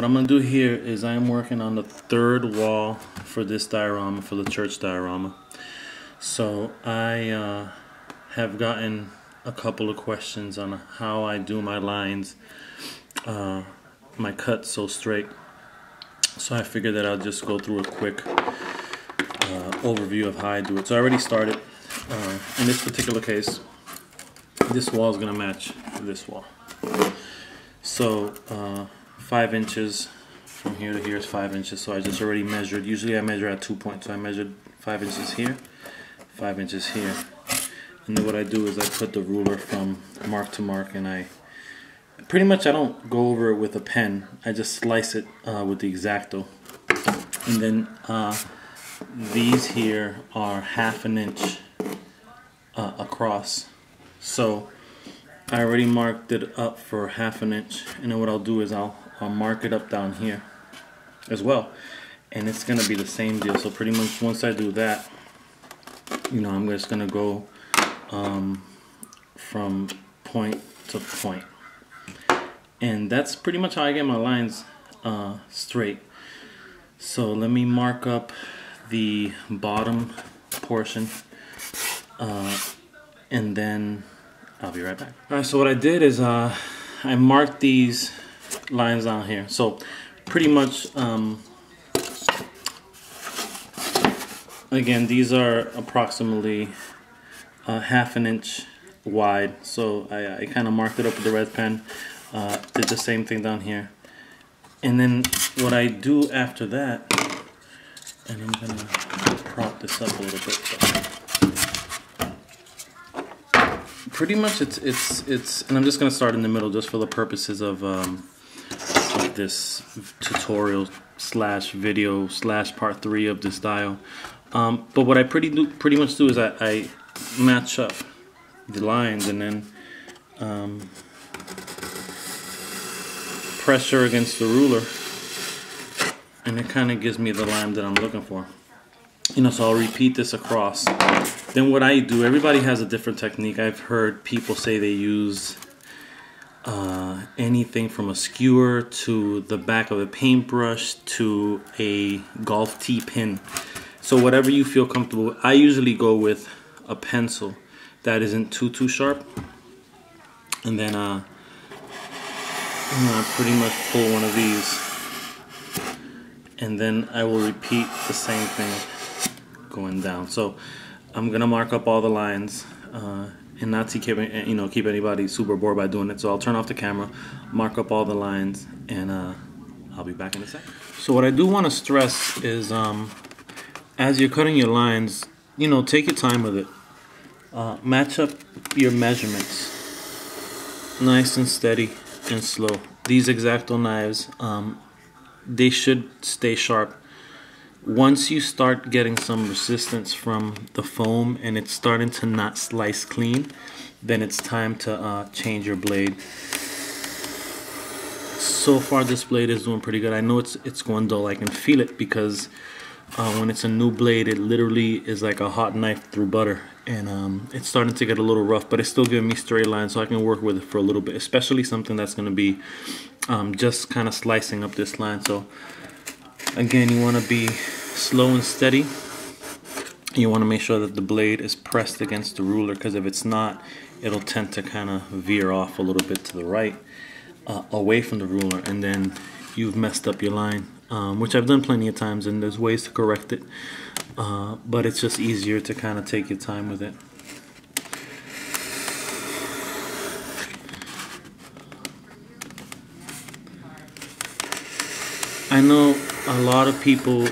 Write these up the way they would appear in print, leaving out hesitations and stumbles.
I'm going to do here is I'm working on the third wall for this diorama, for the church diorama. So I have gotten a couple of questions on how I do my lines, my cuts so straight. So I figured that I'll just go through a quick overview of how I do it. So I already started. In this particular case, this wall is going to match this wall. So 5 inches from here to here is 5 inches. So I just already measured. Usually I measure at 2 points. So I measured 5 inches here, 5 inches here. And then what I do is I put the ruler from mark to mark, and I pretty much, I don't go over it with a pen. I just slice it with the X-Acto. And then these here are 1/2 inch across. So I already marked it up for 1/2 inch, and then what I'll do is I'll mark it up down here as well, and it's gonna be the same deal. So pretty much once I do that, you know, I'm just gonna go from point to point, and that's pretty much how I get my lines straight. So let me mark up the bottom portion, and then I'll be right back. Alright, so what I did is I marked these lines down here. So pretty much, again, these are approximately 1/2 inch wide. So I kind of marked it up with the red pen, did the same thing down here. And then what I do after that, and I'm gonna prop this up a little bit. Pretty much it's and I'm just gonna start in the middle just for the purposes of this tutorial slash video slash part 3 of this dial. But what I pretty much do is I match up the lines, and then pressure against the ruler, and it kind of gives me the line that I'm looking for. You know, so I'll repeat this across. Then what I do, everybody has a different technique. I've heard people say they use anything from a skewer to the back of a paintbrush to a golf tee pin. So whatever you feel comfortable with. I usually go with a pencil that isn't too sharp, and then I pretty much pull one of these, and then I will repeat the same thing going down. So I'm gonna mark up all the lines, and not to keep anybody super bored by doing it. So I'll turn off the camera, mark up all the lines, and I'll be back in a second. So what I do want to stress is, as you're cutting your lines, you know, take your time with it. Match up your measurements, nice and steady and slow. These X-Acto knives, they should stay sharp. Once you start getting some resistance from the foam and it's starting to not slice clean, then it's time to change your blade. So far this blade is doing pretty good. I know it's going dull. I can feel it because when it's a new blade, it literally is like a hot knife through butter, and it's starting to get a little rough, but it's still giving me straight lines, so I can work with it for a little bit, especially something that's going to be just kind of slicing up this line. So again, you want to be slow and steady. You want to make sure that the blade is pressed against the ruler, because if it's not, it'll tend to kind of veer off a little bit to the right, away from the ruler, and then you've messed up your line, which I've done plenty of times, and there's ways to correct it, but it's just easier to kind of take your time with it. I know a lot of people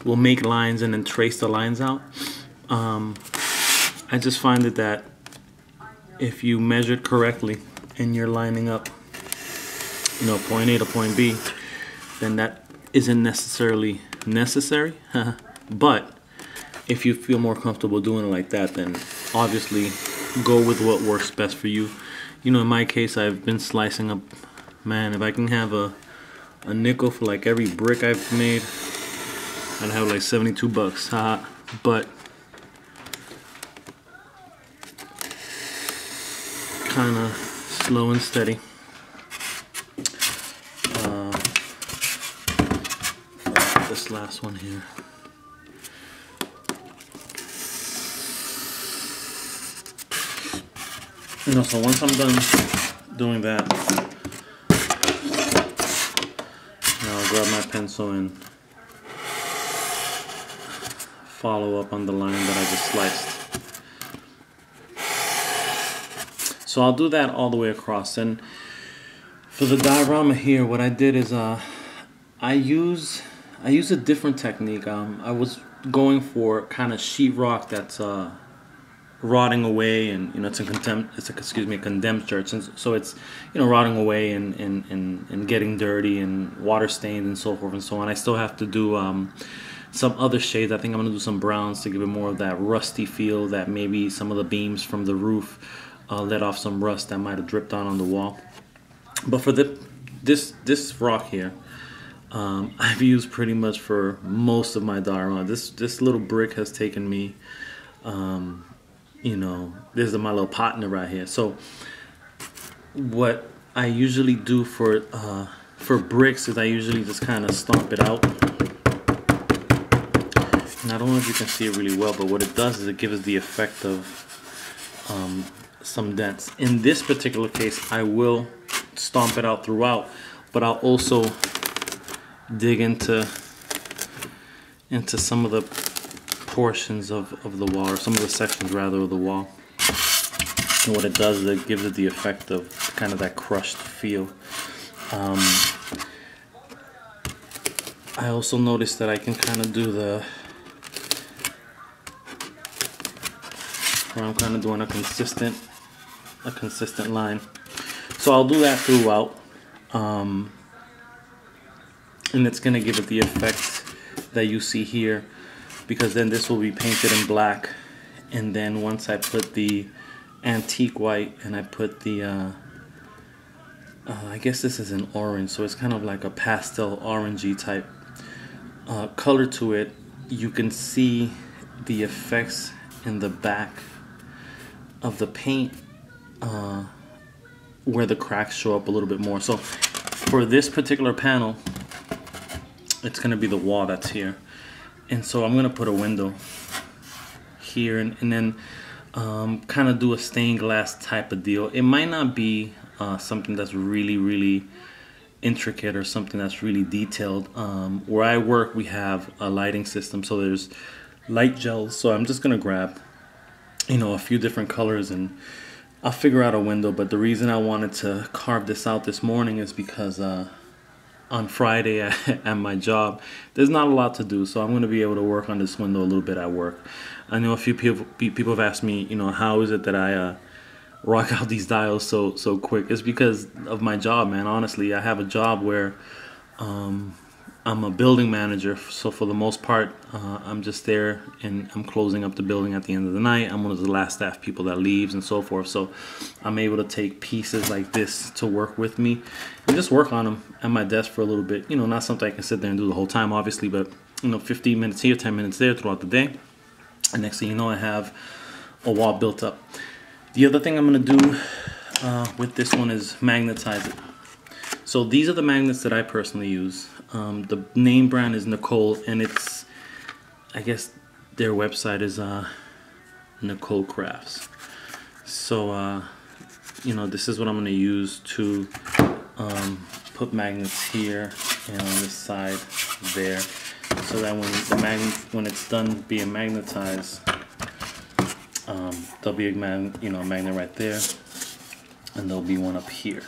will make lines and then trace the lines out. I just find that if you measure it correctly and you're lining up, you know, point A to point B, then that isn't necessarily necessary. But if you feel more comfortable doing it like that, then obviously go with what works best for you. You know, in my case, I've been slicing up, man, if I can have a nickel for like every brick I've made, I'd have like 72 bucks. But kind of slow and steady. this last one here. You know, so once I'm done doing that, I'll grab my pencil and follow up on the line that I just sliced. So I'll do that all the way across. And for the diorama here, what I did is I use a different technique. I was going for kind of sheetrock that's rotting away, and you know, it's a condensed dirt, and so it's, you know, rotting away and getting dirty and water stained and so forth and so on. I still have to do some other shades. I think I'm gonna do some browns to give it more of that rusty feel that maybe some of the beams from the roof let off some rust that might have dripped on the wall. But for this rock here, I've used pretty much for most of my diorama. This little brick has taken me, you know, this is my little partner right here. So what I usually do for bricks is I usually just kind of stomp it out. And I don't know if you can see it really well, but what it does is it gives it the effect of some dents. In this particular case, I will stomp it out throughout, but I'll also dig into some of the portions of the wall, or some of the sections rather of the wall. And what it does is it gives it the effect of kind of that crushed feel. I also noticed that I can kind of do where I'm kind of doing a consistent line. So I'll do that throughout, and it's going to give it the effect that you see here, because then this will be painted in black, and then once I put the antique white and I put the I guess this is an orange, so it's kind of like a pastel orangey type color to it, you can see the effects in the back of the paint where the cracks show up a little bit more. So for this particular panel, it's going to be the wall that's here, and so I'm going to put a window here, and then kind of do a stained glass type of deal. It might not be something that's really intricate or something that's really detailed. Where I work, we have a lighting system, so there's light gels, so I'm just going to grab, you know, a few different colors and I'll figure out a window. But the reason I wanted to carve this out this morning is because on Friday at my job, there's not a lot to do, so I'm going to be able to work on this window a little bit at work. I know a few people have asked me, you know, how is it that I rock out these dials so quick? It's because of my job, man. Honestly, I have a job where I'm a building manager, so for the most part, I'm just there and I'm closing up the building at the end of the night. I'm one of the last staff people that leaves and so forth, so I'm able to take pieces like this to work with me and just work on them at my desk for a little bit. You know, not something I can sit there and do the whole time, obviously, but, you know, 15 minutes here, 10 minutes there throughout the day, and next thing you know, I have a wall built up. The other thing I'm going to do with this one is magnetize it. So these are the magnets that I personally use. The name brand is Nicole, and it's, I guess their website is Nicole Crafts. So you know, this is what I'm going to use to put magnets here and on this side there, so that when it's done being magnetized, there'll be a magnet right there, and there'll be one up here.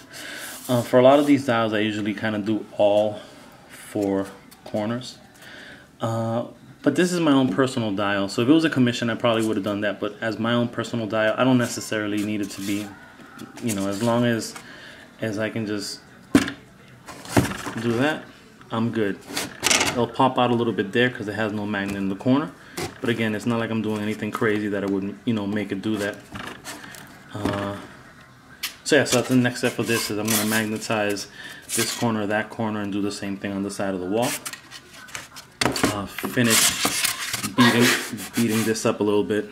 For a lot of these dials, I usually kind of do all 4 corners, but this is my own personal dial, so if it was a commission, I probably would have done that. But as my own personal dial, I don't necessarily need it to be, you know, as long as I can just do that, I'm good. It'll pop out a little bit there because it has no magnet in the corner, but again, it's not like I'm doing anything crazy that I would, you know, make it do that. So yeah, so that's the next step for this, is I'm going to magnetize this corner, that corner, and do the same thing on the side of the wall. Finish beating this up a little bit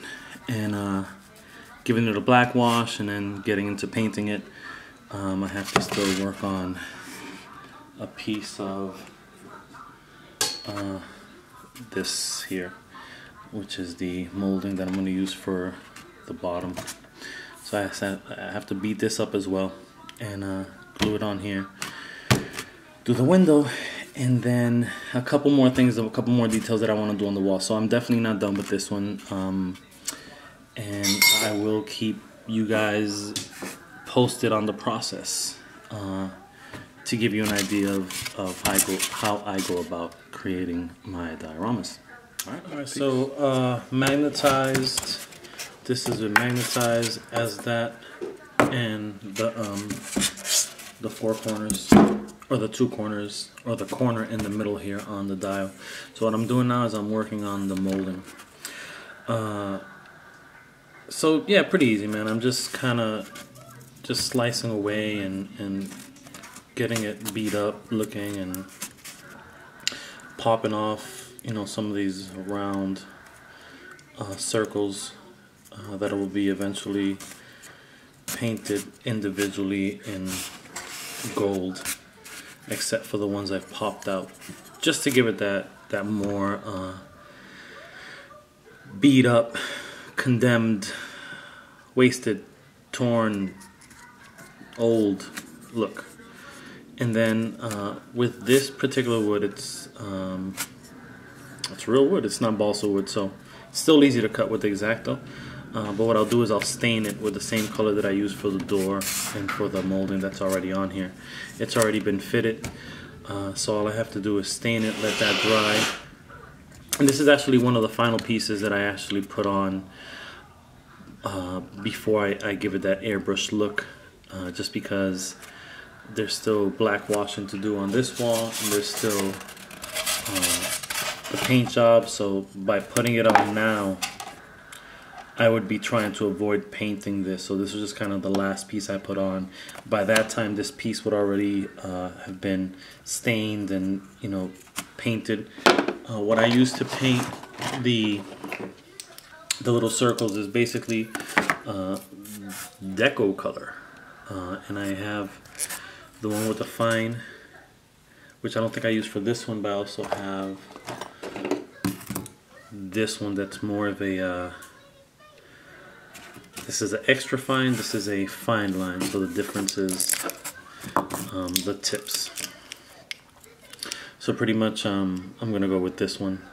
and giving it a black wash, and then getting into painting it. I have to still work on a piece of this here, which is the molding that I'm going to use for the bottom. So I have to beat this up as well and glue it on here, do the window, and then a couple more things, a couple more details that I want to do on the wall. So I'm definitely not done with this one, and I will keep you guys posted on the process to give you an idea of how I go about creating my dioramas. Alright, so magnetized, this is magnetized as that, and the four corners, or the two corners, or the corner in the middle here on the dial. So what I'm doing now is I'm working on the molding. So yeah, pretty easy, man. I'm just kind of just slicing away and getting it beat up looking and popping off, you know, some of these round circles that will be eventually painted individually in gold, except for the ones I've popped out, just to give it that more beat up, condemned, wasted, torn, old look. And then with this particular wood, it's real wood. It's not balsa wood, so it's still easy to cut with the X-Acto. But what I'll do is I'll stain it with the same color that I use for the door and for the molding that's already on here. It's already been fitted, so all I have to do is stain it, let that dry. And this is actually one of the final pieces that I actually put on before I give it that airbrush look, just because there's still black washing to do on this wall, and there's still the paint job. So by putting it on now, I would be trying to avoid painting this. So this was just kind of the last piece I put on. By that time, this piece would already have been stained and, you know, painted. What I use to paint the little circles is basically deco color, and I have the one with the fine, which I don't think I use for this one, but I also have this one that's more of a this is an extra fine, this is a fine line, so the difference is the tips. So pretty much I'm gonna go with this one.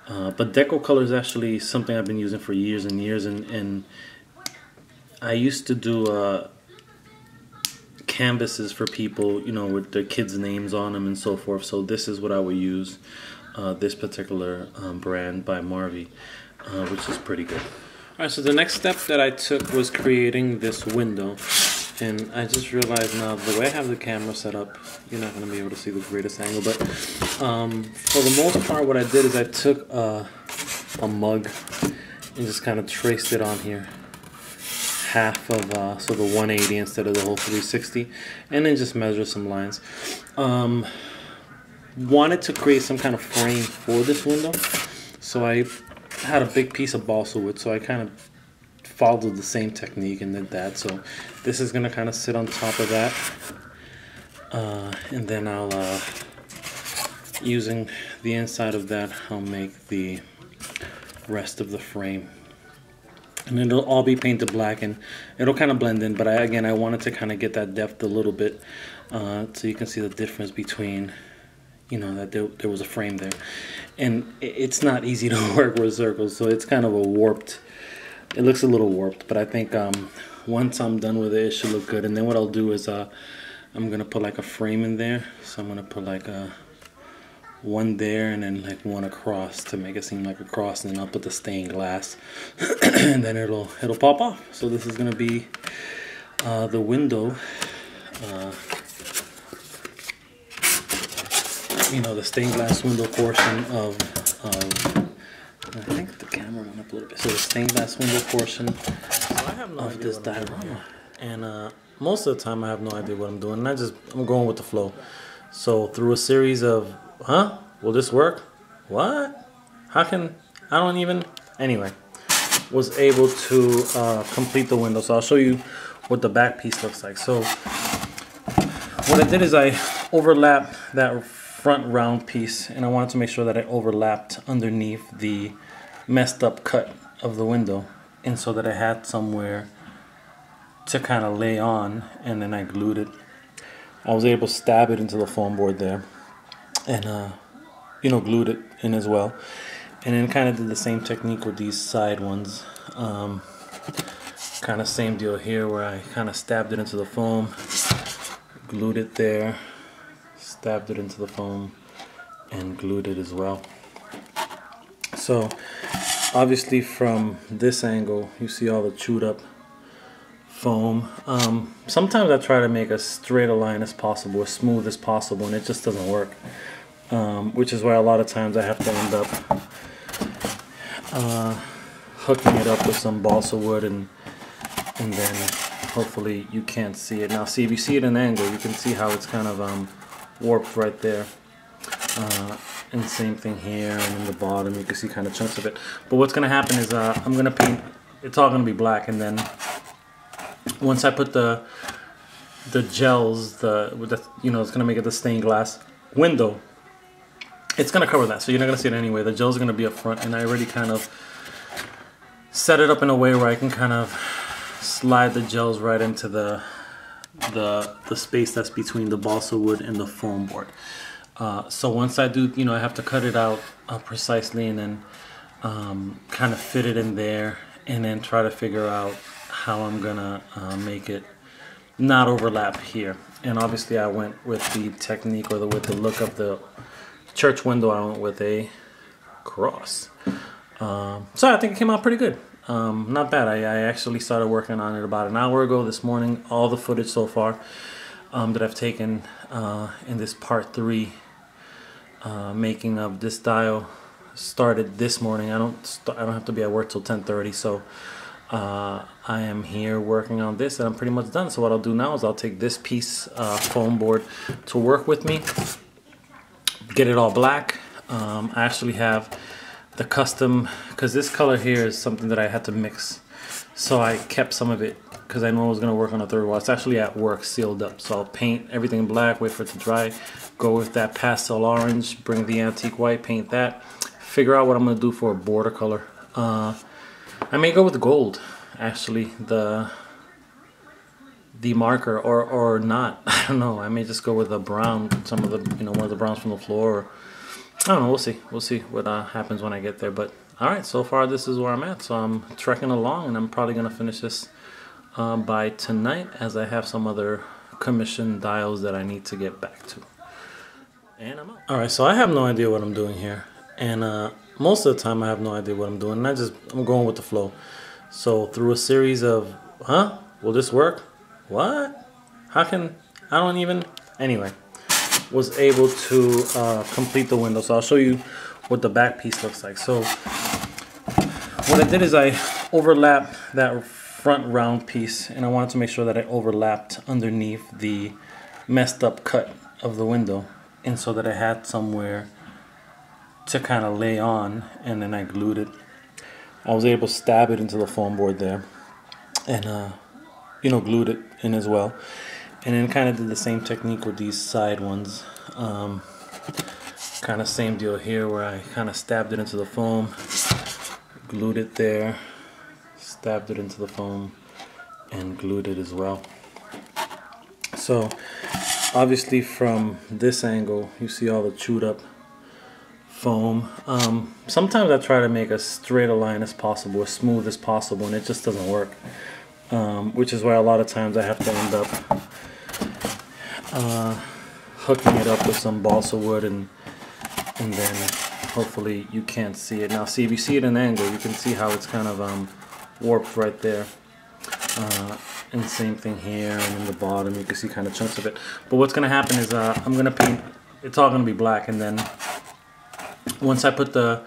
But deco color is actually something I've been using for years and years, and I used to do canvases for people, you know, with their kids' names on them and so forth. So this is what I would use, this particular brand by Marvy, which is pretty good. Alright, so the next step that I took was creating this window. And I just realized now, the way I have the camera set up, you're not going to be able to see the greatest angle, but for the most part what I did is I took a mug and just kind of traced it on here, half of, so the 180 instead of the whole 360, and then just measure some lines. Wanted to create some kind of frame for this window, so I had a big piece of balsa wood, so I kind of followed the same technique and did that. So this is going to kind of sit on top of that, and then I'll using the inside of that, I'll make the rest of the frame, and it'll all be painted black and it'll kind of blend in. But again, I wanted to kind of get that depth a little bit, so you can see the difference between, you know, that there was a frame there. And it's not easy to work with circles, so it's kind of a warped, it looks a little warped, but I think once I'm done with it, it should look good. And then what I'll do is I'm gonna put like a frame in there. So I'm gonna put like one there and then like one across to make it seem like a cross, and then I'll put the stained glass and then it'll pop off. So this is gonna be the window, you know, the stained glass window portion of I think the camera went up a little bit. So the stained glass window portion of this diorama. And most of the time I have no idea what I'm doing, and I'm going with the flow. So through a series of, will this work? What? How can, I don't even, anyway, was able to complete the window. So I'll show you what the back piece looks like. So what I did is I overlapped that front round piece, and I wanted to make sure that it overlapped underneath the messed up cut of the window, and so that I had somewhere to kind of lay on, and then I glued it. I was able to stab it into the foam board there, and glued it in as well, and then kind of did the same technique with these side ones. Kind of same deal here, where I kind of stabbed it into the foam, glued it there, stabbed it into the foam, and glued it as well. So obviously from this angle you see all the chewed up foam. Sometimes I try to make as straight a line as possible, as smooth as possible, and it just doesn't work, which is why a lot of times I have to end up hooking it up with some balsa wood, and then hopefully you can't see it. Now see, if you see it in an angle, you can see how it's kind of warped right there. And same thing here, and in the bottom you can see kind of chunks of it. But what's going to happen is I'm going to paint, it's all going to be black, and then once I put the gels, it's going to make it the stained glass window, it's going to cover that, so you're not going to see it anyway. The gel's going to be up front, and I already kind of set it up in a way where I can kind of slide the gels right into the space that's between the balsa wood and the foam board. So once I do, I have to cut it out precisely, and then kind of fit it in there, and then try to figure out how I'm gonna make it not overlap here. And obviously I went with the technique, or with the look of the church window, I went with a cross. So I think it came out pretty good. Not bad. I actually started working on it about an hour ago this morning. All the footage so far that I've taken in this part 3 making of this dial started this morning. I don't have to be at work till 10:30, so I am here working on this, and I'm pretty much done. So what I'll do now is I'll take this piece foam board to work with me, get it all black. I actually have the custom, because this color here is something that I had to mix, so I kept some of it because I know I was going to work on a third wall. It's actually at work sealed up, so I'll paint everything black, wait for it to dry, go with that pastel orange, bring the antique white, paint that, figure out what I'm going to do for a border color. I may go with gold, actually, the marker, or not. I don't know. I may just go with a brown, some of the, one of the browns from the floor, or I don't know. We'll see. We'll see what happens when I get there. But all right, so far this is where I'm at. So I'm trekking along, and I'm probably gonna finish this by tonight, as I have some other commission dials that I need to get back to. And I'm out. All right, so I have no idea what I'm doing here, and most of the time I have no idea what I'm doing, and I'm going with the flow. So through a series of, will this work? What? How can, I don't even, anyway, was able to complete the window. So I'll show you what the back piece looks like. So what I did is I overlapped that front round piece, and I wanted to make sure that it overlapped underneath the messed up cut of the window, and so that I had somewhere to kind of lay on, and then I glued it. I was able to stab it into the foam board there, and glued it in as well, and then kind of did the same technique with these side ones. Kind of same deal here, where I kind of stabbed it into the foam, glued it there, stabbed it into the foam, and glued it as well. So obviously from this angle you see all the chewed up foam. Sometimes I try to make as straight a line as possible, as smooth as possible, and it just doesn't work, which is why a lot of times I have to end up hooking it up with some balsa wood, and then hopefully you can't see it. Now see, if you see it in an angle, you can see how it's kind of warped right there. And same thing here, and in the bottom you can see kind of chunks of it. But what's going to happen is I'm going to paint, it's all going to be black, and then once I put the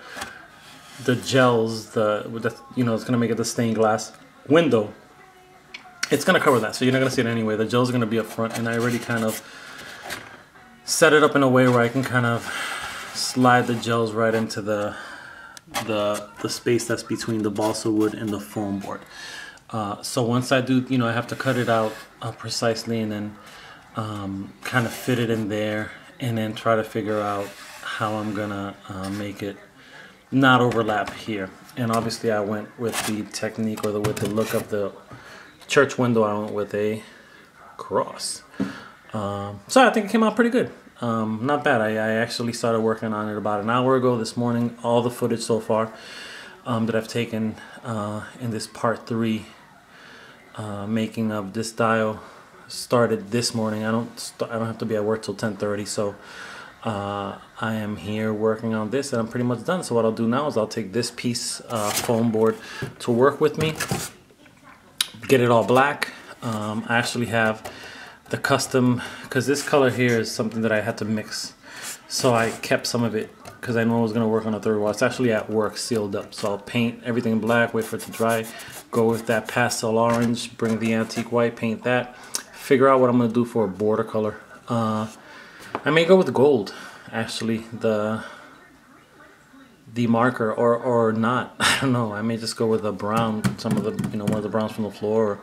gels, it's going to make it the stained glass window, it's going to cover that, so you're not going to see it anyway. The gel's going to be up front, and I already kind of set it up in a way where I can kind of slide the gels right into the space that's between the balsa wood and the foam board. So once I do, I have to cut it out precisely, and then kind of fit it in there, and then try to figure out how I'm gonna make it not overlap here. And obviously I went with the technique, or with the look of the church window, I went with a cross. So I think it came out pretty good. Not bad. I actually started working on it about an hour ago this morning. All the footage so far that I've taken in this part 3 making of this dial started this morning. I don't have to be at work till 10:30, so I am here working on this, and I'm pretty much done. So what I'll do now is I'll take this piece foam board to work with me, get it all black. I actually have the custom, because this color here is something that I had to mix, so I kept some of it because I know I was going to work on a third wall. It's actually at work sealed up, so I'll paint everything black, wait for it to dry, go with that pastel orange, bring the antique white, paint that, figure out what I'm going to do for a border color. I may go with gold, actually, the marker, or not. I don't know. I may just go with a brown, some of the, one of the browns from the floor, or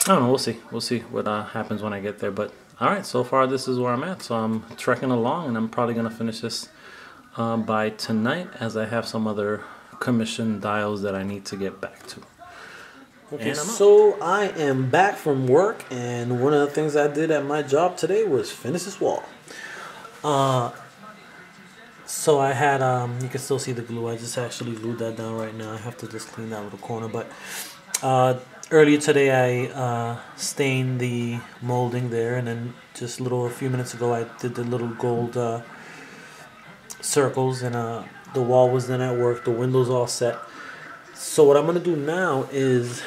I don't know. We'll see what happens when I get there. But all right, so far this is where I'm at. So I'm trekking along, and I'm probably gonna finish this by tonight, as I have some other commission dials that I need to get back to. Okay, so I am back from work, and one of the things I did at my job today was finish this wall. So I had, you can still see the glue. I just actually glued that down right now. I have to just clean that little corner. But earlier today I stained the molding there, and then just a few minutes ago I did the little gold circles, and the wall was then at work. The window's all set. So what I'm going to do now is,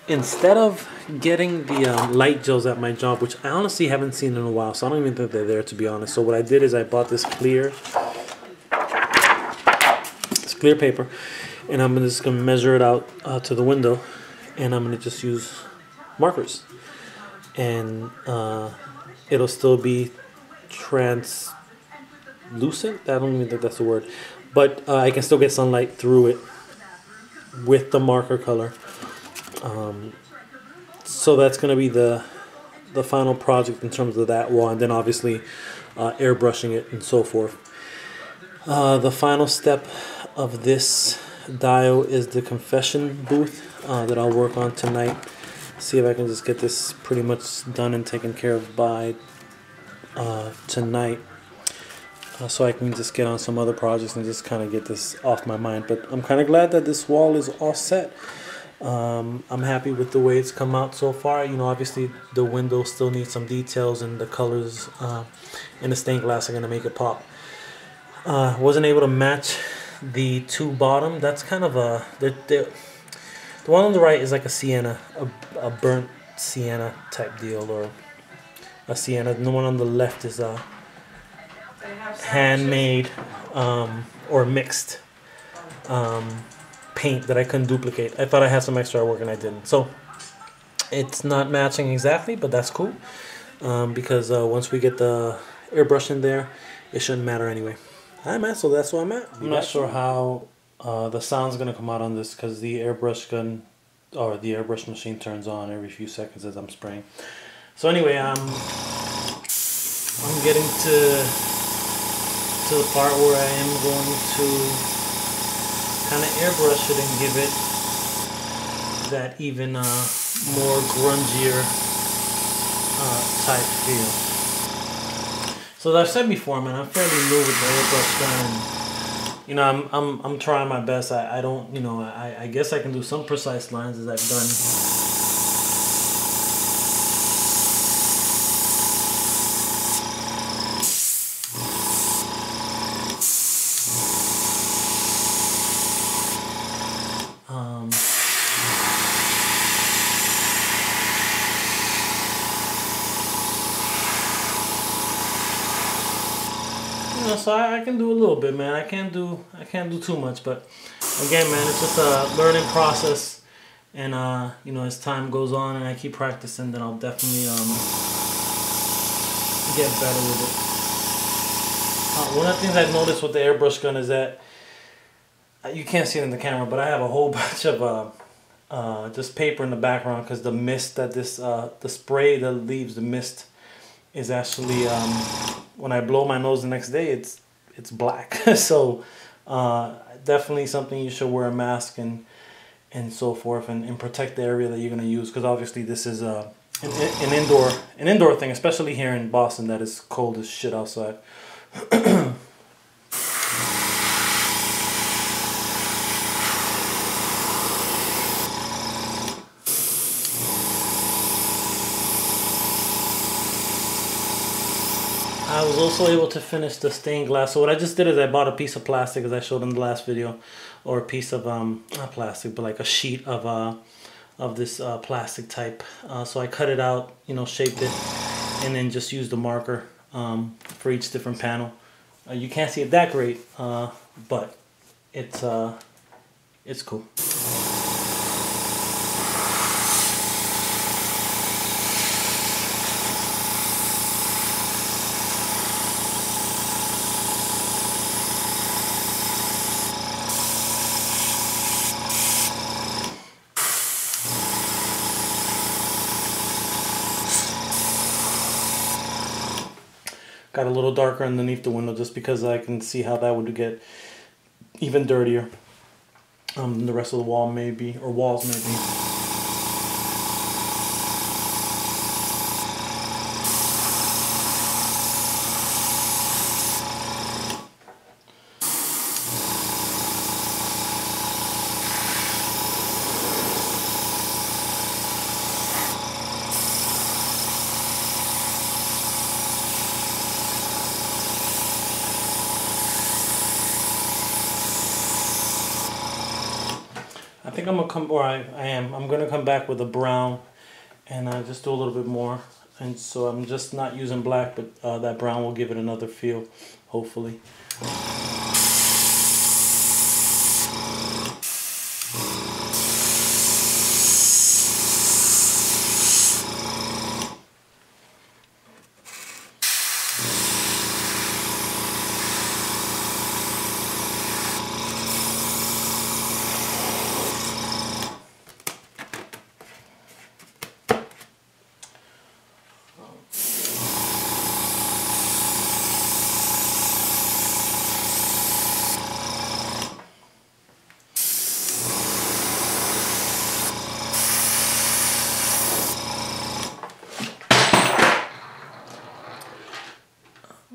instead of getting the light gels at my job, which I honestly haven't seen in a while, so I don't even think they're there, to be honest. So what I did is I bought this clear paper, and I'm just going to measure it out to the window, and I'm going to just use markers, and it'll still be translucent. I don't even think that's the word, but I can still get sunlight through it with the marker color. So that's going to be the final project in terms of that wall, and then obviously airbrushing it and so forth. The final step of this dial is the confession booth that I'll work on tonight. See if I can just get this pretty much done and taken care of by tonight, so I can just get on some other projects and just kind of get this off my mind. But I'm kind of glad that this wall is all set. I'm happy with the way it's come out so far. Obviously the window still needs some details, and the colors in the stained glass are going to make it pop. Wasn't able to match the two bottom. That's kind of the one on the right is like a sienna, a burnt sienna type deal, or a sienna. And the one on the left is a handmade or mixed paint that I couldn't duplicate. I thought I had some extra work and I didn't. So it's not matching exactly, but that's cool, because once we get the airbrush in there, it shouldn't matter anyway. Alright, man, so that's where I'm at. I'm not sure how the sound's gonna come out on this, because the airbrush gun, or the airbrush machine, turns on every few seconds as I'm spraying. So anyway, I'm getting to the part where I am going to kind of airbrush it and give it that even more grungier type feel. So as I've said before, man, I'm fairly new with the airbrush gun, and I'm trying my best. I don't, I guess I can do some precise lines as I've done. So I can do a little bit, man. I can't do too much, but again, man, it's just a learning process, and as time goes on and I keep practicing, then I'll definitely get better with it. One of the things I've noticed with the airbrush gun is that you can't see it in the camera, but I have a whole bunch of just paper in the background, because the mist that the spray that leaves the mist is actually when I blow my nose the next day, it's black. So definitely something you should wear a mask and so forth, and protect the area that you're gonna use, because obviously this is an indoor thing, especially here in Boston that is cold as shit outside. I was also able to finish the stained glass. So what I just did is I bought a piece of plastic, as I showed in the last video, or a piece of not plastic, but like a sheet of this plastic type. So I cut it out, you know, shaped it, and then just used a marker for each different panel. You can't see it that great, but it's cool. Got a little darker underneath the window just because I can see how that would get even dirtier than the rest of the wall maybe, or walls maybe. I think I'm gonna come, or I am. I'm gonna come back with a brown, and just do a little bit more. And so I'm just not using black, but that brown will give it another feel, hopefully.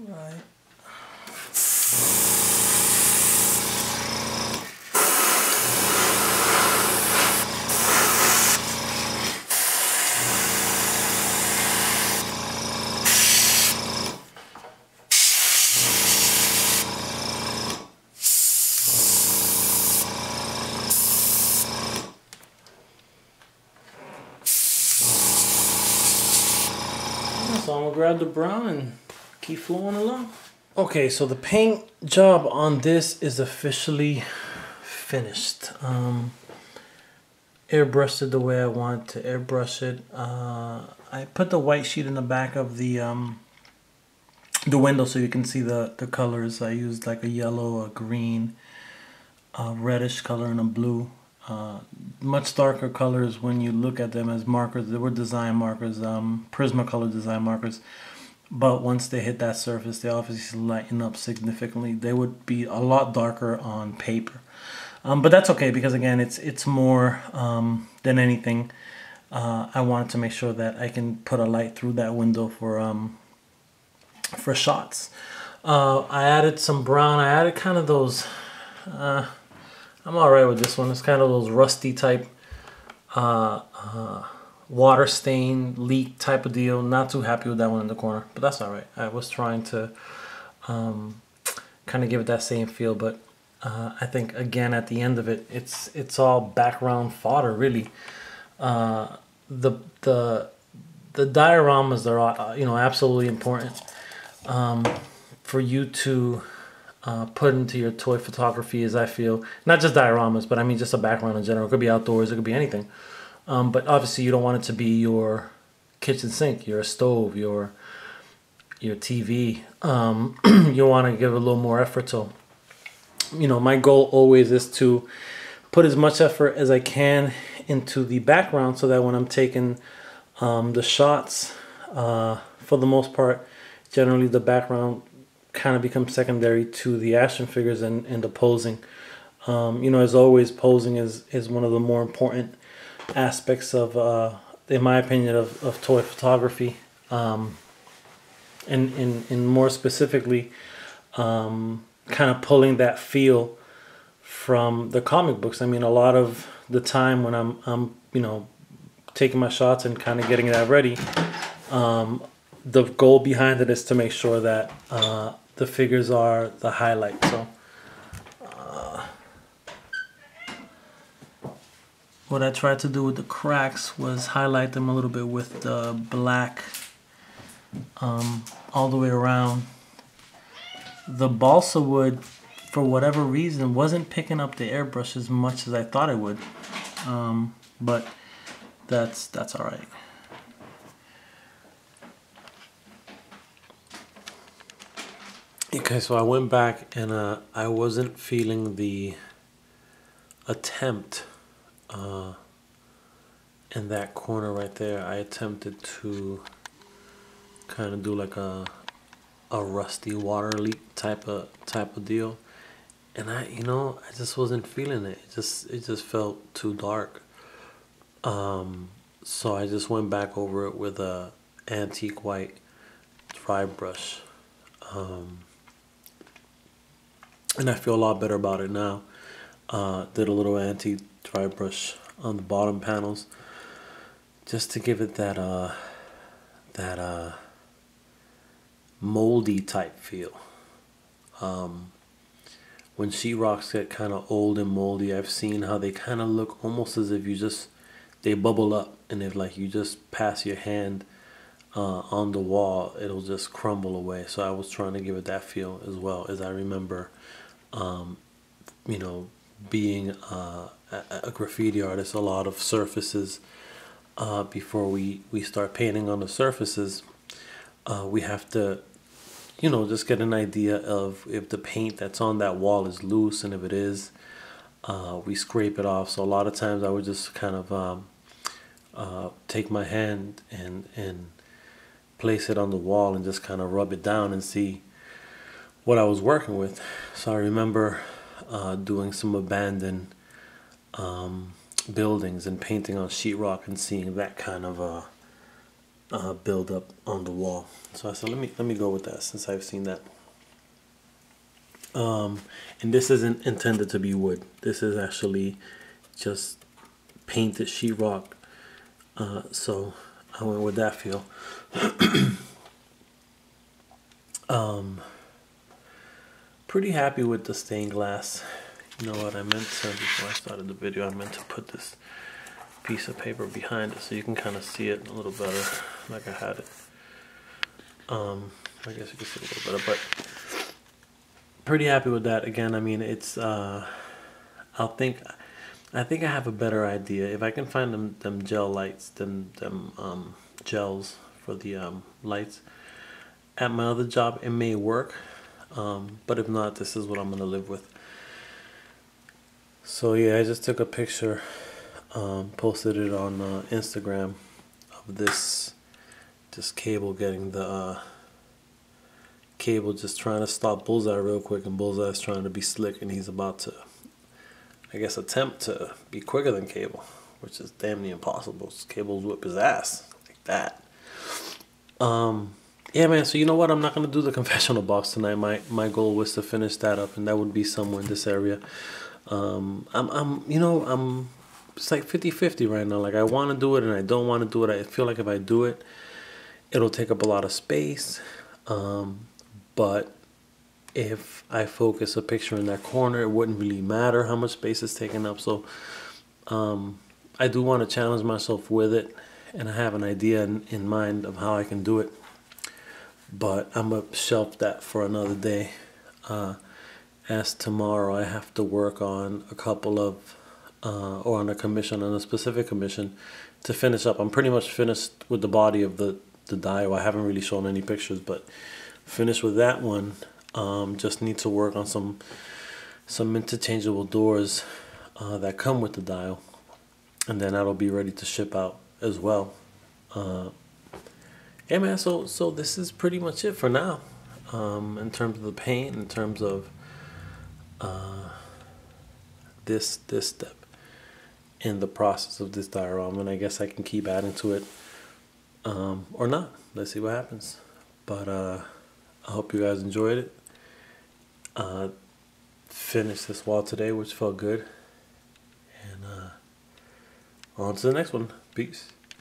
Right. So I'm gonna grab the brown and keep flowing along. Okay, so the paint job on this is officially finished. Airbrushed it the way I want to airbrush it. I put the white sheet in the back of the window so you can see the colors. I used like a yellow, a green, a reddish color, and a blue. Much darker colors when you look at them as markers. They were design markers, Prismacolor design markers. But once they hit that surface, they obviously lighten up significantly. They would be a lot darker on paper. But that's okay, because again, it's more than anything. I wanted to make sure that I can put a light through that window for shots. I added some brown. I added kind of those. I'm alright with this one. It's kind of those rusty type, water stain, leak type of deal. Not too happy with that one in the corner, but that's alright. I was trying to kind of give it that same feel, but I think again at the end of it, it's all background fodder really. The dioramas are absolutely important for you to put into your toy photography, as I feel. Not just dioramas, but I mean just a background in general. It could be outdoors, it could be anything. But obviously you don't want it to be your kitchen sink, your stove, your TV. You want to give a little more effort. So, my goal always is to put as much effort as I can into the background so that when I'm taking the shots for the most part, generally the background kind of becomes secondary to the action figures and the posing. You know, as always, posing is one of the more important aspects of, in my opinion, of toy photography. And more specifically, kind of pulling that feel from the comic books. I mean, a lot of the time when I'm you know, taking my shots and kind of getting that ready, the goal behind it is to make sure that the figures are the highlight. So what I tried to do with the cracks was highlight them a little bit with the black all the way around. The balsa wood, for whatever reason, wasn't picking up the airbrush as much as I thought it would, but that's all right. Okay, so I went back and I wasn't feeling the attempt in that corner right there. I attempted to kind of do like a rusty water leak type of deal, and I just wasn't feeling it. It just felt too dark. So I just went back over it with a antique white dry brush, and I feel a lot better about it now. Did a little antique dry brush on the bottom panels just to give it that moldy type feel. When sheetrocks get kind of old and moldy, I've seen how they kind of look almost as if they bubble up, and if like you just pass your hand on the wall, it'll just crumble away. So I was trying to give it that feel as well. As I remember, you know, being a graffiti artist, a lot of surfaces, before we start painting on the surfaces, we have to, you know, just get an idea of if the paint that's on that wall is loose, and if it is, we scrape it off. So a lot of times I would just kind of take my hand and place it on the wall and just kind of rub it down and see what I was working with. So I remember doing some abandoned buildings and painting on sheetrock and seeing that kind of build up on the wall. So I said, let me go with that since I've seen that. And this isn't intended to be wood. This is actually just painted sheetrock. So I went with that feel. Pretty happy with the stained glass. You know what I meant to, before I started the video, I meant to put this piece of paper behind it so you can kind of see it a little better, like I had it. I guess you can see it a little better, but pretty happy with that. Again, I mean, it's I think I have a better idea if I can find them gel lights, them gels for the lights at my other job. It may work, but if not, this is what I'm gonna live with. So yeah, I just took a picture, posted it on Instagram of this cable getting the cable just trying to stop Bullseye real quick, and Bullseye's trying to be slick, and he's about to, I guess, attempt to be quicker than Cable, which is damn near impossible. Cable's whip his ass like that. Yeah, man. So you know what? I'm not gonna do the confessional box tonight. My goal was to finish that up, and that would be somewhere in this area. It's like 50-50 right now. Like, I want to do it and I don't want to do it. I feel like if I do it, it'll take up a lot of space. But if I focus a picture in that corner, it wouldn't really matter how much space is taken up. So I do want to challenge myself with it, and I have an idea in mind of how I can do it. But I'm going to shelf that for another day. As tomorrow I have to work on a couple of, or on a specific commission to finish up. I'm pretty much finished with the body of the Dio. I haven't really shown any pictures, but finished with that one. Just need to work on some interchangeable doors that come with the dial, and then that'll be ready to ship out as well. Yeah, man. So this is pretty much it for now. In terms of the paint, in terms of this step in the process of this diorama, and I guess I can keep adding to it, or not. Let's see what happens. But I hope you guys enjoyed it. Finished this wall today, which felt good. And on to the next one. Peace.